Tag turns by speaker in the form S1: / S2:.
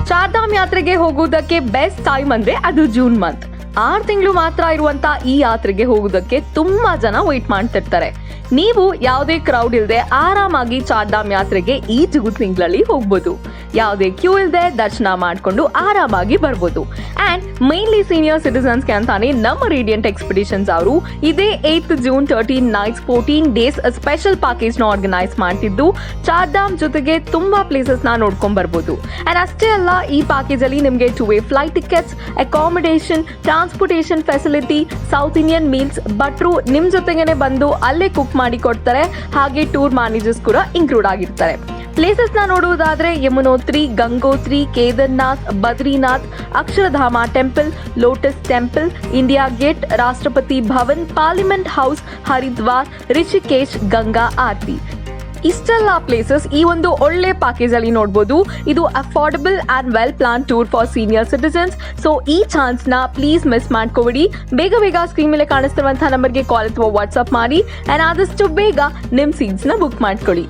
S1: ಚಾರ್ಧಾಮ್ ಯಾತ್ರೆಗೆ ಹೋಗುವುದಕ್ಕೆ best time ಅಂದ್ರೆ ಅದು ಜೂನ್ ಮಂತ್. 6 ತಿಂಗಳು ಮಾತ್ರ ಇರುವಂತ ಈ ಯಾತ್ರೆಗೆ ಹೋಗುವುದಕ್ಕೆ ತುಂಬಾ ಜನ ವೇಟ್ ಮಾಡ್ತಿರ್ತಾರೆ. ನೀವು ಯಾವುದೇ ಕ್ರೌಡ್ ಇಲ್ಲದೆ ಆರಾಮಾಗಿ ಚಾರ್ಧಾಮ್ ಯಾತ್ರೆಗೆ ಈ ಜೂನ್ ತಿಂಗಳಲ್ಲಿ ಹೋಗ್ಬೋದು. ಯಾವುದೇ ಕ್ಯೂ ಇಲ್ಲದೆ ದರ್ಶನ ಮಾಡಿಕೊಂಡು ಆರಾಮಾಗಿ ಬರ್ಬೋದು. ಅಂಡ್ ಮೇನ್ಲಿ ಸೀನಿಯರ್ ಸಿಟಿಸನ್ಸ್ಗೆ ಅಂತಾನೆ ನಮ್ಮ ರೇಡಿಯಂಟ್ ಎಕ್ಸ್ಪಿಡಿಷನ್ಸ್ ಅವರು ಇದೇ 8th June 13 nights 14 days special package ನ ಆರ್ಗನೈಸ್ ಮಾಡ್ತಿದ್ದು ಚಾರ್ಧಾಮ್ ಜೊತೆಗೆ ತುಂಬಾ ಪ್ಲೇಸಸ್ ನ ನೋಡ್ಕೊಂಡ್ ಬರ್ಬೋದು. ಅಂಡ್ ಅಷ್ಟೇ ಅಲ್ಲ, ಈ ಪ್ಯಾಕೇಜ್ ಅಲ್ಲಿ ನಿಮಗೆ 2-way flight tickets, accommodation, transportation facility, south Indian meals, ಭಟ್ರು ನಿಮ್ ಜೊತೆಗೇನೆ ಬಂದು ಅಲ್ಲೇ ಕುಕ್ ಮಾಡಿ ಕೊಡ್ತಾರೆ. ಹಾಗೆ ಟೂರ್ ಮ್ಯಾನೇಜರ್ಸ್ ಕೂಡ ಇನ್ಕ್ಲೂಡ್ ಆಗಿರ್ತಾರೆ. ಪ್ಲೇಸಸ್ ನ ನೋಡುವುದಾದ್ರೆ Yamunotri, Gangotri, Kedarnath, Badrinath, Akshardham temple, lotus temple, India gate, Rashtrapati Bhavan, parliament house, Haridwar, Rishikesh, Ganga aarti. ಇಷ್ಟೆಲ್ಲ ಪ್ಲೇಸಸ್ ಈ ಒಂದು ಒಳ್ಳೆ ಪ್ಯಾಕೇಜ್ ಅಲ್ಲಿ ನೋಡಬಹುದು. ಇದು affordable and well plan tour for senior citizens. So ಈ ಚಾನ್ಸ್ ನ ಪ್ಲೀಸ್ ಮಿಸ್ ಮಾಡ್ಕೋಬೇಡಿ. ಬೇಗ ಸ್ಕ್ರೀನ್ ಮೇಲೆ ಕಾಣಿಸ್ತಿರುವಂತಹ ನಂಬರ್ಗೆ ಕಾಲ್ ಅಥವಾ ವಾಟ್ಸ್ಆಪ್ ಮಾಡಿ ಅಂಡ್ ಆದಷ್ಟು ಬೇಗ ನಿಮ್ ಸೀಟ್ಸ್ ನ ಬುಕ್ ಮಾಡ್ಕೊಳ್ಳಿ.